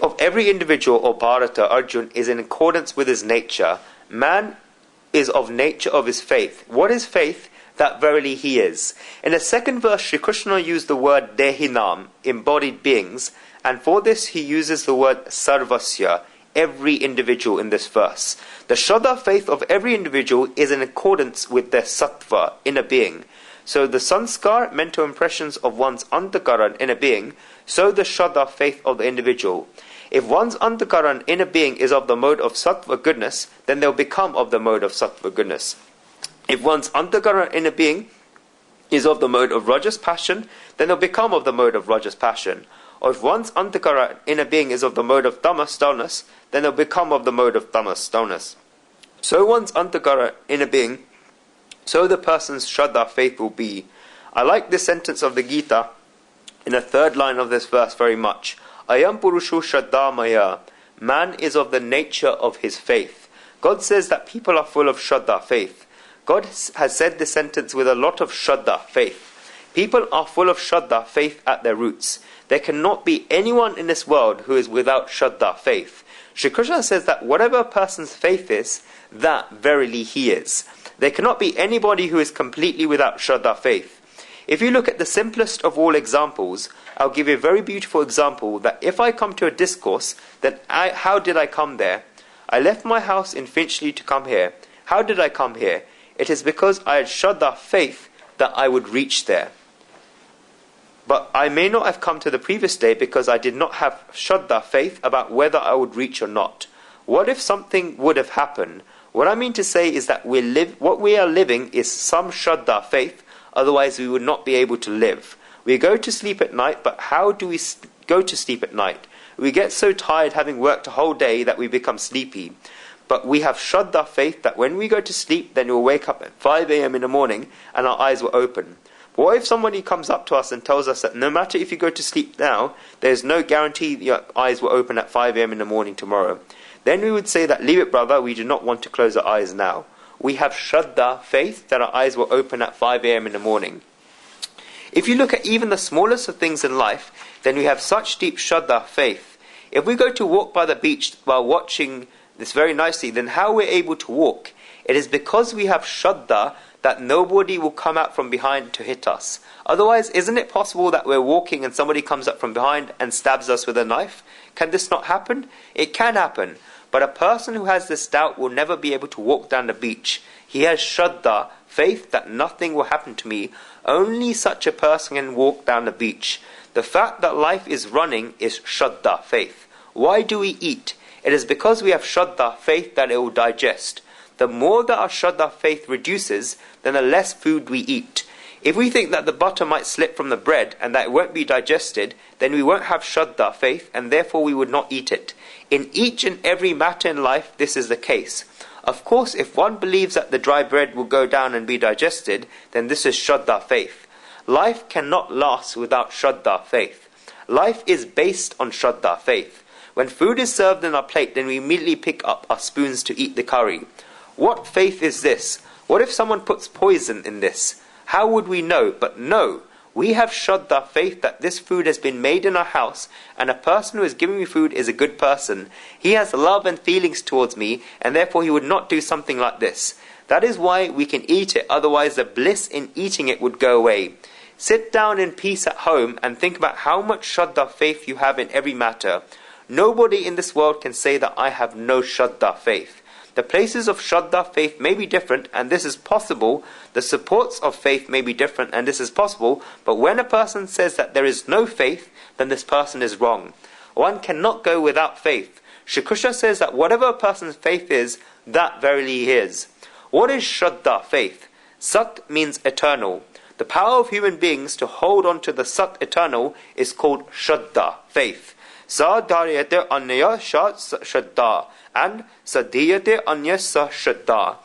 of every individual, or Bhārata, Arjuna, is in accordance with his nature. Man is of nature of his faith. What is faith? That verily he is. In the second verse, Sri Krishna used the word dehinam, embodied beings, and for this he uses the word sarvasya, every individual in this verse. The Shraddha faith of every individual is in accordance with their sattva, inner being. So the sanskar, mental impressions of one's antakaran, inner being, so the Shraddha faith of the individual. If one's antakaran, inner being, is of the mode of sattva goodness, then they'll become of the mode of sattva goodness. If one's antakaran, inner being, is of the mode of rajas passion, then they'll become of the mode of rajas passion. Or if one's antakaran, inner being, is of the mode of tamas, dullness, then they'll become of the mode of tamas, dullness. So one's antakaran, inner being, so the person's Shraddha faith will be. I like this sentence of the Gita in the third line of this verse very much. Ayam purushu Shraddha maya. Man is of the nature of his faith. God says that people are full of Shraddha faith. God has said this sentence with a lot of Shraddha faith. People are full of Shraddha faith at their roots. There cannot be anyone in this world who is without Shraddha faith. Shri Krishna says that whatever a person's faith is, that verily he is. There cannot be anybody who is completely without Shraddha faith. If you look at the simplest of all examples, I'll give you a very beautiful example that if I come to a discourse, then how did I come there? I left my house in Finchley to come here. How did I come here? It is because I had Shraddha faith that I would reach there. But I may not have come to the previous day because I did not have Shraddha faith about whether I would reach or not. What if something would have happened? What I mean to say is that what we are living is some Shraddha faith, otherwise we would not be able to live. We go to sleep at night, but how do we go to sleep at night? We get so tired having worked a whole day that we become sleepy. But we have Shraddha faith that when we go to sleep, then we'll wake up at 5 a.m. in the morning and our eyes will open. But what if somebody comes up to us and tells us that no matter if you go to sleep now, there's no guarantee your eyes will open at 5 a.m. in the morning tomorrow? Then we would say that, leave it brother, we do not want to close our eyes now. We have Shraddha faith that our eyes will open at 5 a.m. in the morning. If you look at even the smallest of things in life, then we have such deep Shraddha faith. If we go to walk by the beach while watching this very nicely, then how we're able to walk? It is because we have Shraddha that nobody will come out from behind to hit us. Otherwise, isn't it possible that we're walking and somebody comes up from behind and stabs us with a knife? Can this not happen? It can happen. But a person who has this doubt will never be able to walk down the beach. He has Shraddha, faith that nothing will happen to me. Only such a person can walk down the beach. The fact that life is running is Shraddha, faith. Why do we eat? It is because we have Shraddha, faith that it will digest. The more that our Shraddha faith reduces, then the less food we eat. If we think that the butter might slip from the bread and that it won't be digested, then we won't have Shraddha faith and therefore we would not eat it. In each and every matter in life, this is the case. Of course, if one believes that the dry bread will go down and be digested, then this is Shraddha faith. Life cannot last without Shraddha faith. Life is based on Shraddha faith. When food is served on our plate, then we immediately pick up our spoons to eat the curry. What faith is this? What if someone puts poison in this? How would we know? But no, we have Shraddha faith that this food has been made in our house, and a person who is giving me food is a good person. He has love and feelings towards me, and therefore he would not do something like this. That is why we can eat it, otherwise the bliss in eating it would go away. Sit down in peace at home and think about how much Shraddha faith you have in every matter. Nobody in this world can say that I have no Shraddha faith. The places of Shraddha faith may be different, and this is possible. The supports of faith may be different, and this is possible. But when a person says that there is no faith, then this person is wrong. One cannot go without faith. Shri Krishna says that whatever a person's faith is, that verily he is. What is Shraddha faith? Sat means eternal. The power of human beings to hold on to the Sat eternal is called Shraddha faith. Sadharyate Anyaya Shraddha and Sadhiyate Anya Sa Shraddha.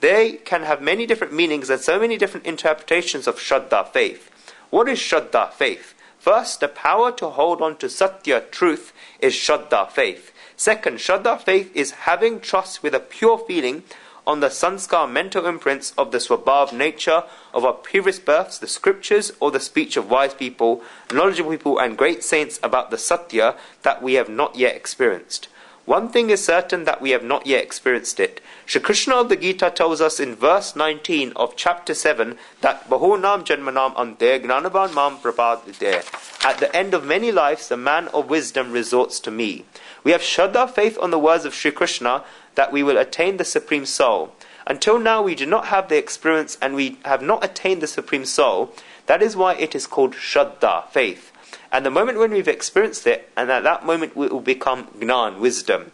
They can have many different meanings and so many different interpretations of Shraddha faith. What is Shraddha faith? First, the power to hold on to Satya, truth, is Shraddha faith. Second, Shraddha faith is having trust with a pure feeling on the sanskar mental imprints of the swabhav nature of our previous births, the scriptures, or the speech of wise people, knowledgeable people, and great saints about the satya that we have not yet experienced. One thing is certain, that we have not yet experienced it. Shri Krishna of the Gita tells us in verse 19 of chapter 7 that Bahunam Janmanam Ante Gnanavan Mam Prapadite. At the end of many lives, the man of wisdom resorts to me. We have Shraddha, faith on the words of Shri Krishna that we will attain the Supreme Soul. Until now we do not have the experience and we have not attained the Supreme Soul. That is why it is called Shraddha, faith. And the moment when we've experienced it, and at that moment it will become Gnan, wisdom.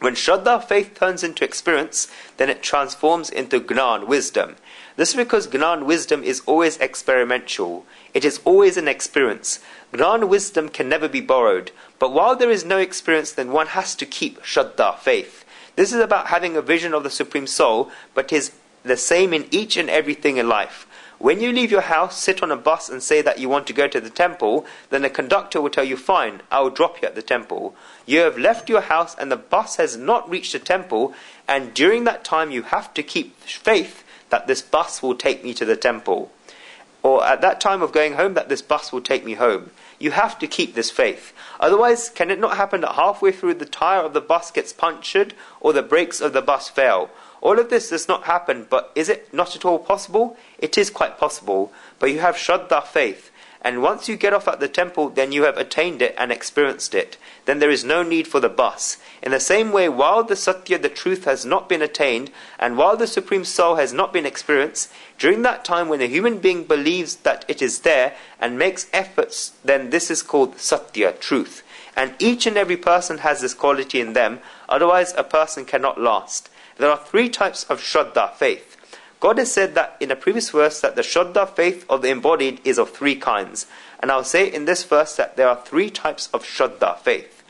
When Shraddha, faith, turns into experience, then it transforms into Gnan, wisdom. This is because Gnan, wisdom is always experimental. It is always an experience. Gnan, wisdom can never be borrowed. But while there is no experience, then one has to keep Shraddha, faith. This is about having a vision of the Supreme Soul, but is the same in each and everything in life. When you leave your house, sit on a bus and say that you want to go to the temple, then the conductor will tell you, fine, I will drop you at the temple. You have left your house and the bus has not reached the temple, and during that time you have to keep faith that this bus will take me to the temple. Or at that time of going home, that this bus will take me home. You have to keep this faith. Otherwise, can it not happen that halfway through the tire of the bus gets punctured or the brakes of the bus fail? All of this does not happen, but is it not at all possible? It is quite possible, but you have Shraddha, faith. And once you get off at the temple, then you have attained it and experienced it. Then there is no need for the bus. In the same way, while the Satya, the truth, has not been attained, and while the Supreme Soul has not been experienced, during that time when a human being believes that it is there and makes efforts, then this is called Satya, truth. And each and every person has this quality in them, otherwise a person cannot last. There are three types of Shraddha, faith. God has said that in a previous verse that the Shraddha, faith of the embodied is of three kinds. And I'll say in this verse that there are three types of Shraddha, faith.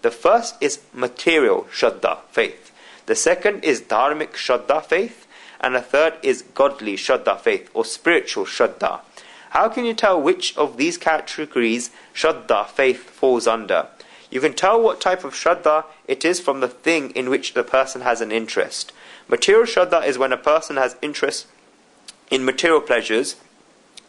The first is material Shraddha, faith. The second is dharmic Shraddha, faith. And the third is godly Shraddha, faith, or spiritual Shraddha. How can you tell which of these categories Shraddha, faith, falls under? You can tell what type of Shraddha it is from the thing in which the person has an interest. Material Shraddha is when a person has interest in material pleasures,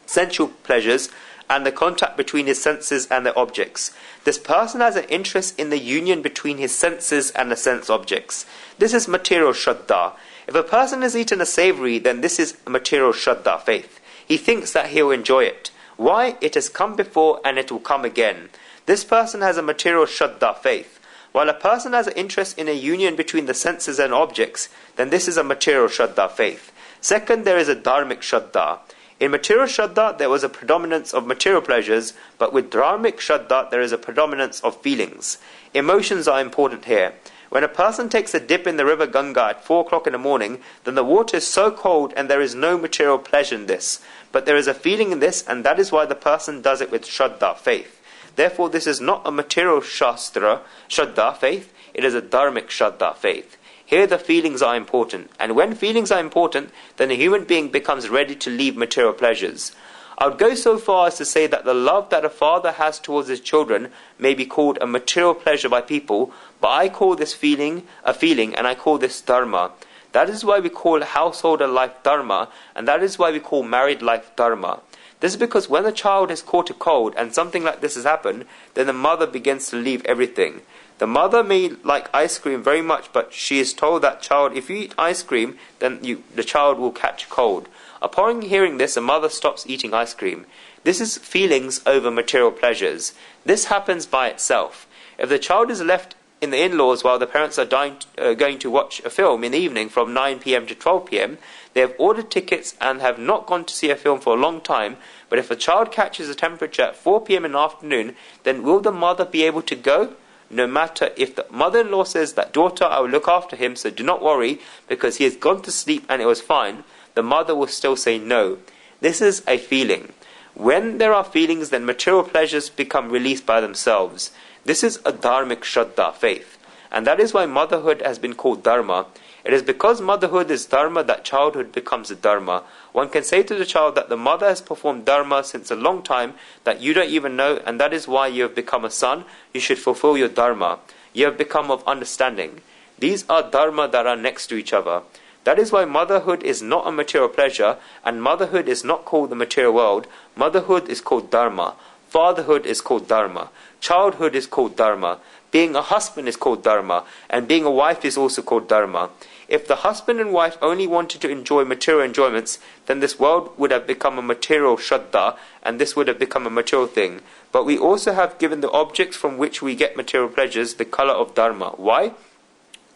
sensual pleasures, and the contact between his senses and the objects. This person has an interest in the union between his senses and the sense objects. This is material Shraddha. If a person has eaten a savoury, then this is material Shraddha, faith. He thinks that he'll enjoy it. Why? It has come before and it will come again. This person has a material Shraddha, faith. While a person has an interest in a union between the senses and objects, then this is a material Shraddha, faith. Second, there is a dharmic Shraddha. In material Shraddha, there was a predominance of material pleasures, but with dharmic Shraddha, there is a predominance of feelings. Emotions are important here. When a person takes a dip in the river Ganga at 4 o'clock in the morning, then the water is so cold and there is no material pleasure in this. But there is a feeling in this, and that is why the person does it with Shraddha, faith. Therefore, this is not a material Shraddha, faith. It is a dharmic Shraddha, faith. Here the feelings are important. And when feelings are important, then a human being becomes ready to leave material pleasures. I would go so far as to say that the love that a father has towards his children may be called a material pleasure by people, but I call this feeling a feeling, and I call this dharma. That is why we call householder life dharma, and that is why we call married life dharma. This is because when a child has caught a cold and something like this has happened, then the mother begins to leave everything. The mother may like ice cream very much, but she is told that child, if you eat ice cream, then the child will catch a cold. Upon hearing this, a mother stops eating ice cream. This is feelings over material pleasures. This happens by itself. If the child is left in the in-laws while the parents are going to watch a film in the evening from 9 p.m. to 12 p.m., they have ordered tickets and have not gone to see a film for a long time, but if a child catches a temperature at 4 p.m. in the afternoon, then will the mother be able to go? No matter if the mother-in-law says that, daughter, I will look after him, so do not worry, because he has gone to sleep and it was fine, the mother will still say no. This is a feeling. When there are feelings, then material pleasures become released by themselves. This is a dharmic Shraddha, faith. And that is why motherhood has been called dharma. It is because motherhood is dharma that childhood becomes a dharma. One can say to the child that the mother has performed dharma since a long time that you don't even know, and that is why you have become a son. You should fulfill your dharma. You have become of understanding. These are dharma that are next to each other. That is why motherhood is not a material pleasure, and motherhood is not called the material world. Motherhood is called dharma. Fatherhood is called dharma. Childhood is called dharma. Being a husband is called dharma, and being a wife is also called dharma. If the husband and wife only wanted to enjoy material enjoyments, then this world would have become a material shraddha, and this would have become a material thing. But we also have given the objects from which we get material pleasures the color of dharma. Why?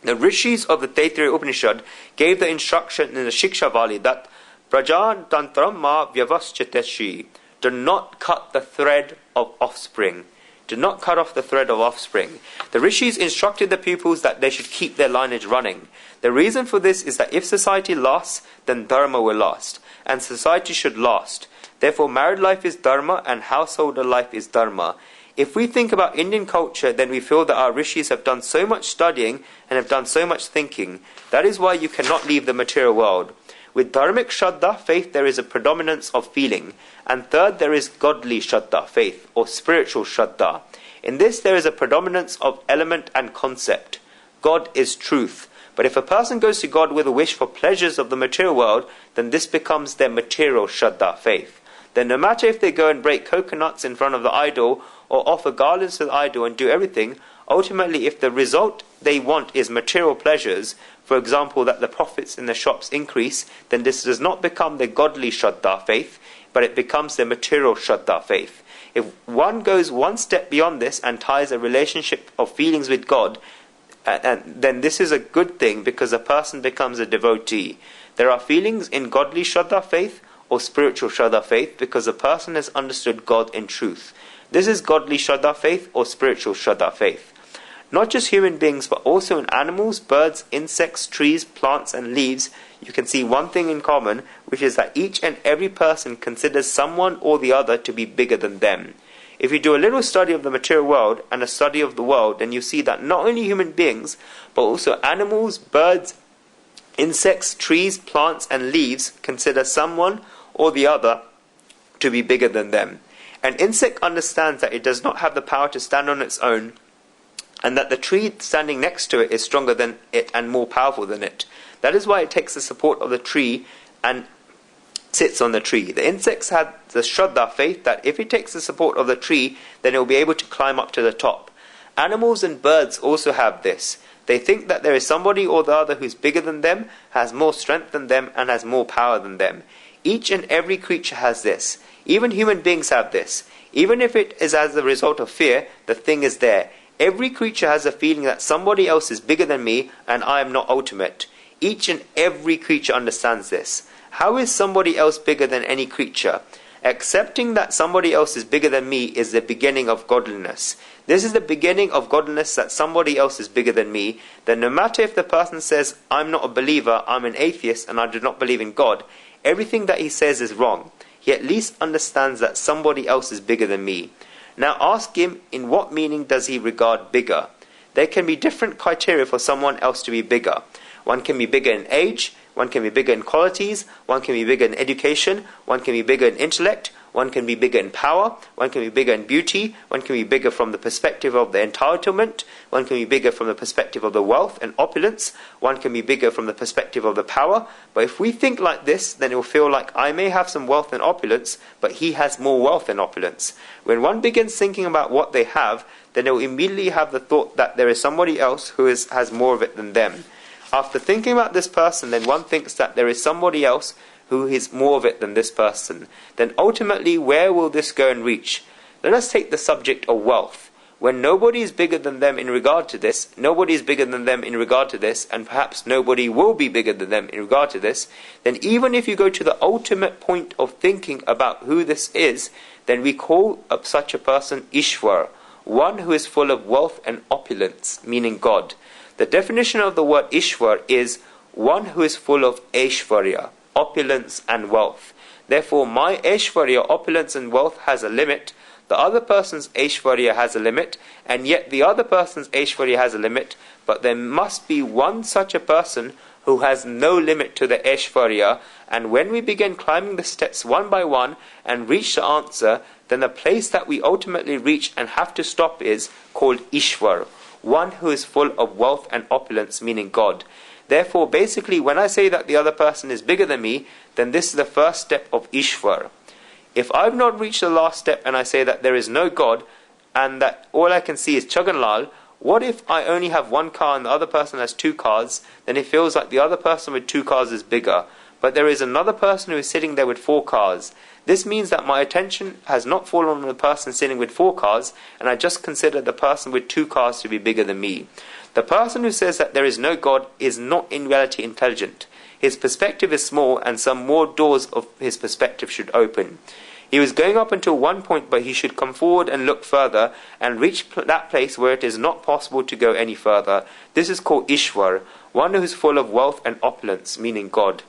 The rishis of the Taittiriya Upanishad gave the instruction in the Shikshavali that Prajantantram ma vyavaschiteshi, do not cut the thread of offspring. Do not cut off the thread of offspring. The rishis instructed the pupils that they should keep their lineage running. The reason for this is that if society lasts, then dharma will last, and society should last. Therefore, married life is dharma and householder life is dharma. If we think about Indian culture, then we feel that our rishis have done so much studying and have done so much thinking. That is why you cannot leave the material world. With dharmic shraddha, faith, there is a predominance of feeling. And third, there is godly shraddha, faith, or spiritual shraddha. In this, there is a predominance of element and concept. God is truth. But if a person goes to God with a wish for pleasures of the material world, then this becomes their material shraddha, faith. Then no matter if they go and break coconuts in front of the idol, or offer garlands to the idol and do everything, ultimately if the result they want is material pleasures, for example that the profits in the shops increase, then this does not become the godly shraddha, faith, but it becomes the material shraddha, faith. If one goes one step beyond this and ties a relationship of feelings with God, then this is a good thing because a person becomes a devotee. There are feelings in godly shraddha, faith, or spiritual shraddha, faith, because a person has understood God in truth. This is godly shraddha, faith, or spiritual shraddha, faith. Not just human beings, but also in animals, birds, insects, trees, plants, and leaves, you can see one thing in common, which is that each and every person considers someone or the other to be bigger than them. If you do a little study of the material world and a study of the world, then you see that not only human beings, but also animals, birds, insects, trees, plants, and leaves consider someone or the other to be bigger than them. An insect understands that it does not have the power to stand on its own, and that the tree standing next to it is stronger than it and more powerful than it. That is why it takes the support of the tree and sits on the tree. The insects have the shraddha, faith, that if it takes the support of the tree, then it will be able to climb up to the top. Animals and birds also have this. They think that there is somebody or the other who is bigger than them, has more strength than them, and has more power than them. Each and every creature has this. Even human beings have this. Even if it is as a result of fear, the thing is there. Every creature has a feeling that somebody else is bigger than me and I am not ultimate. Each and every creature understands this. How is somebody else bigger than any creature? Accepting that somebody else is bigger than me is the beginning of godliness. This is the beginning of godliness, that somebody else is bigger than me. Then no matter if the person says, I'm not a believer, I'm an atheist and I do not believe in God, everything that he says is wrong. He at least understands that somebody else is bigger than me. Now ask him, in what meaning does he regard bigger? There can be different criteria for someone else to be bigger. One can be bigger in age, one can be bigger in qualities, one can be bigger in education, one can be bigger in intellect, one can be bigger in power, one can be bigger in beauty, one can be bigger from the perspective of the entitlement, one can be bigger from the perspective of the wealth and opulence, one can be bigger from the perspective of the power. But if we think like this, then it will feel like I may have some wealth and opulence, but he has more wealth and opulence. When one begins thinking about what they have, then they will immediately have the thought that there is somebody else who has more of it than them. After thinking about this person, then one thinks that there is somebody else who is more of it than this person. Then ultimately, where will this go and reach? Let us take the subject of wealth. When nobody is bigger than them in regard to this, nobody is bigger than them in regard to this, and perhaps nobody will be bigger than them in regard to this, then even if you go to the ultimate point of thinking about who this is, then we call up such a person Ishwar, one who is full of wealth and opulence, meaning God. The definition of the word Ishwar is one who is full of Aishwarya, opulence and wealth. Therefore, my Aishwarya, opulence and wealth has a limit. The other person's Aishwarya has a limit, and yet the other person's Aishwarya has a limit, but there must be one such a person who has no limit to the Aishwarya, and when we begin climbing the steps one by one and reach the answer, then the place that we ultimately reach and have to stop is called Ishwar, one who is full of wealth and opulence, meaning God. Therefore, basically, when I say that the other person is bigger than me, then this is the first step of Ishwar. If I've not reached the last step and I say that there is no God and that all I can see is Chaganlal, what if I only have one car and the other person has two cars? Then it feels like the other person with two cars is bigger. But there is another person who is sitting there with four cars. This means that my attention has not fallen on the person sitting with four cars, and I just consider the person with two cars to be bigger than me. The person who says that there is no God is not in reality intelligent. His perspective is small, and some more doors of his perspective should open. He was going up until one point, but he should come forward and look further and reach that place where it is not possible to go any further. This is called Ishwar, one who is full of wealth and opulence, meaning God.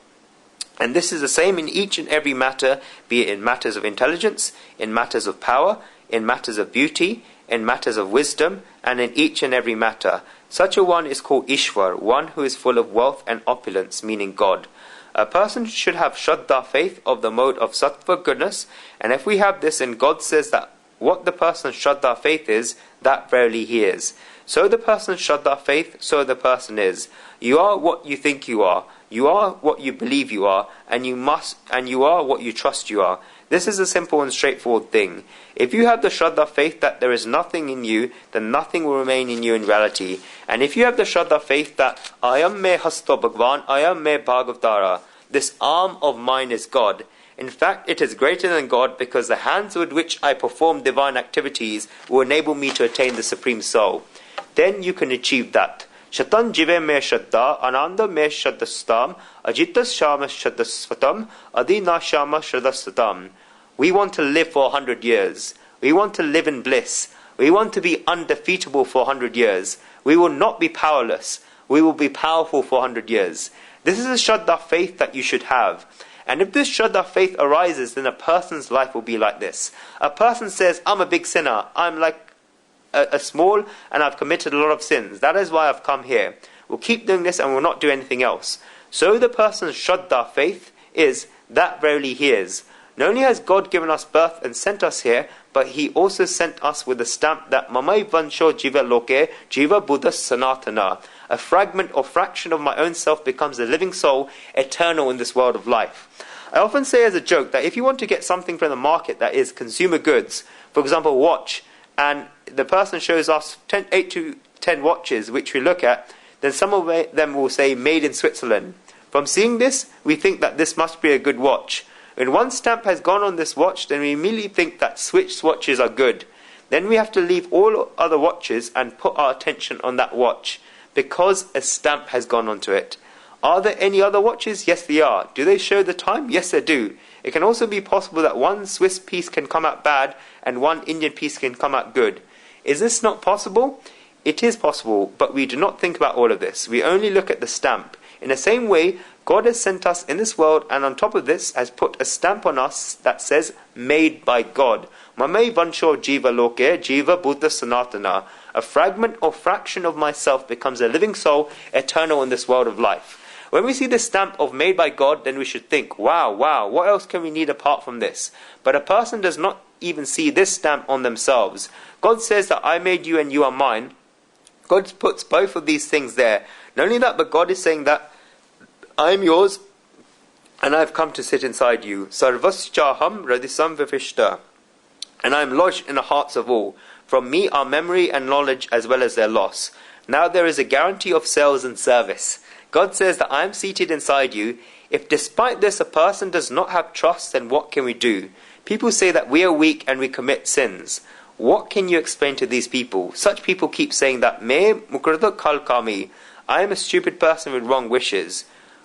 And this is the same in each and every matter, be it in matters of intelligence, in matters of power, in matters of beauty, in matters of wisdom, and in each and every matter. Such a one is called Ishwar, one who is full of wealth and opulence, meaning God. A person should have Shraddha, faith of the mode of Sattva, goodness, and if we have this, and God says that what the person's Shraddha faith is, that verily he is. So the person's Shraddha faith, so the person is. You are what you think you are. You are what you believe you are, and you are what you trust you are. This is a simple and straightforward thing. If you have the Shraddha faith that there is nothing in you, then nothing will remain in you in reality. And if you have the Shraddha faith that I am me hasto Bhagwan, I am me Bhagavatara, this arm of mine is God. In fact, it is greater than God, because the hands with which I perform divine activities will enable me to attain the Supreme Soul. Then you can achieve that. Shatan jive me shraddha, ananda me shraddhastam, ajitas shama shraddhasvatam, adina shama shraddhasatam. We want to live for 100 years. We want to live in bliss. We want to be undefeatable for 100 years. We will not be powerless. We will be powerful for 100 years. This is a Shraddha faith that you should have. And if this Shraddha faith arises, then a person's life will be like this. A person says, I'm a big sinner. I'm like a small, and I've committed a lot of sins. That is why I've come here. We'll keep doing this and we'll not do anything else. So the person's Shraddha faith is that verily he is. Not only has God given us birth and sent us here, but he also sent us with a stamp that Mamai Vansho Jiva Loke Jiva Buddha Sanatana. A fragment or fraction of my own self becomes a living soul, eternal in this world of life. I often say as a joke that if you want to get something from the market that is consumer goods, for example, a watch, and the person shows us 8 to 10 watches which we look at, then some of them will say made in Switzerland. From seeing this, we think that this must be a good watch. When one stamp has gone on this watch, then we immediately think that Swiss watches are good. Then we have to leave all other watches and put our attention on that watch, because a stamp has gone onto it. Are there any other watches? Yes, they are. Do they show the time? Yes, they do. It can also be possible that one Swiss piece can come out bad and one Indian piece can come out good. Is this not possible? It is possible, but we do not think about all of this. We only look at the stamp. In the same way, God has sent us in this world, and on top of this has put a stamp on us that says, made by God. Mame Vansho Jiva Loke Jiva Buddha Sanatana. A fragment or fraction of myself becomes a living soul, eternal in this world of life. When we see the stamp of made by God, then we should think, wow, what else can we need apart from this? But a person does not even see this stamp on themselves. God says that I made you and you are mine. God puts both of these things there. Not only that, but God is saying that I am yours and I have come to sit inside you. Sarvaschaham radisam vivishta. And I am lodged in the hearts of all. From me are memory and knowledge as well as their loss. Now there is a guarantee of sales and service. God says that I am seated inside you. If despite this a person does not have trust, then what can we do? People say that we are weak and we commit sins. What can you explain to these people? Such people keep saying that Me mukrata kalkami. I am a stupid person with wrong wishes.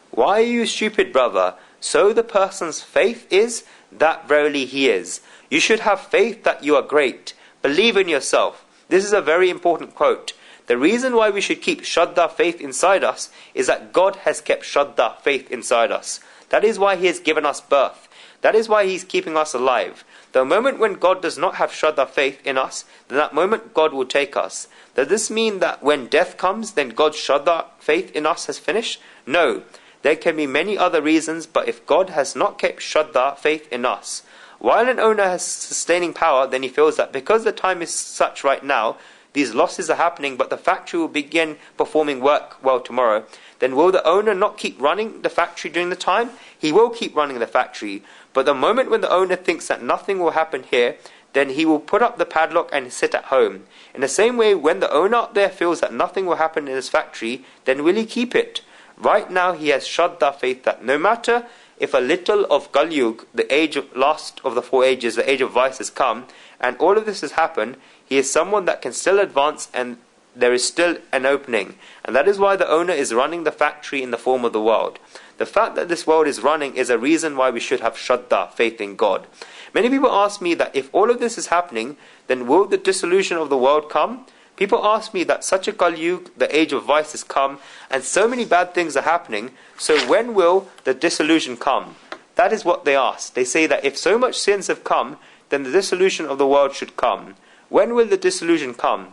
Why are you stupid, brother? So the person's faith is that verily he is. You should have faith that you are great. Believe in yourself. This is a very important quote. The reason why we should keep Shraddha faith inside us is that God has kept Shraddha faith inside us. That is why he has given us birth. That is why he is keeping us alive. The moment when God does not have Shraddha faith in us, then that moment God will take us. Does this mean that when death comes, then God's Shraddha faith in us has finished? No. There can be many other reasons, but if God has not kept Shraddha faith in us, while an owner has sustaining power, then he feels that because the time is such right now, these losses are happening, but the factory will begin performing work well tomorrow, then will the owner not keep running the factory during the time? He will keep running the factory, but the moment when the owner thinks that nothing will happen here, then he will put up the padlock and sit at home. In the same way, when the owner up there feels that nothing will happen in his factory, then will he keep it? Right now he has Shraddha faith that no matter if a little of Kalyug, the age of last of the 4 ages, the age of vice has come, and all of this has happened, he is someone that can still advance and there is still an opening. And that is why the owner is running the factory in the form of the world. The fact that this world is running is a reason why we should have Shraddha, faith in God. Many people ask me that if all of this is happening, then will the dissolution of the world come? People ask me that such a Kalyug, the age of vice, has come, and so many bad things are happening, so when will the dissolution come? That is what they ask. They say that if so much sins have come, then the dissolution of the world should come. When will the dissolution come?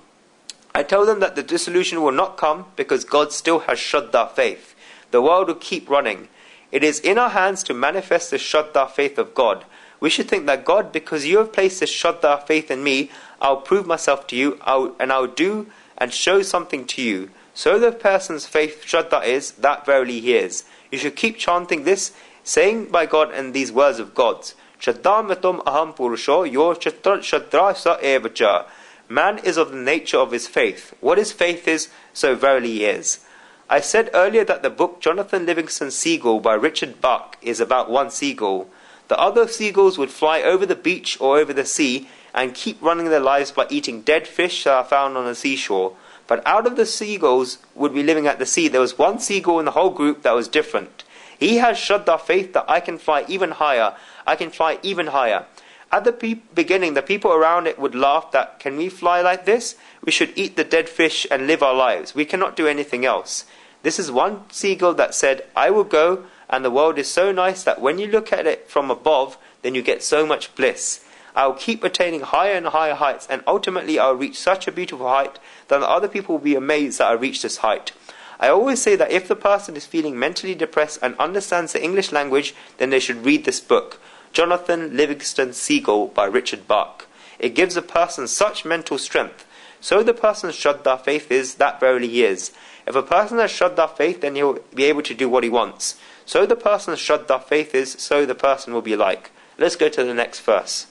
I tell them that the dissolution will not come because God still has Shraddha faith. The world will keep running. It is in our hands to manifest the Shraddha faith of God. We should think that God, because you have placed this Shraddha faith in me, I'll prove myself to you, I'll do and show something to you. So the person's faith Shraddha is, that verily he is. You should keep chanting this, saying by God and these words of God's. Shraddha matum aham purusho yo shraddha sa evacha. Man is of the nature of his faith. What his faith is, so verily he is. I said earlier that the book Jonathan Livingston's Seagull by Richard Buck is about one seagull. The other seagulls would fly over the beach or over the sea and keep running their lives by eating dead fish that are found on the seashore. But out of the seagulls would be living at the sea, there was one seagull in the whole group that was different. He has Shraddha faith that I can fly even higher. I can fly even higher. At the beginning, the people around it would laugh that, can we fly like this? We should eat the dead fish and live our lives. We cannot do anything else. This is one seagull that said, I will go, and the world is so nice that when you look at it from above, then you get so much bliss. I will keep attaining higher and higher heights, and ultimately I will reach such a beautiful height that the other people will be amazed that I reached this height. I always say that if the person is feeling mentally depressed and understands the English language, then they should read this book, Jonathan Livingston's Seagull by Richard Buck. It gives a person such mental strength. So the person's Shraddha faith is, that verily he is. If a person has Shraddha faith, then he'll be able to do what he wants. So the person's Shraddha faith is, so the person will be like. Let's go to the next verse.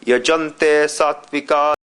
Yajante satvika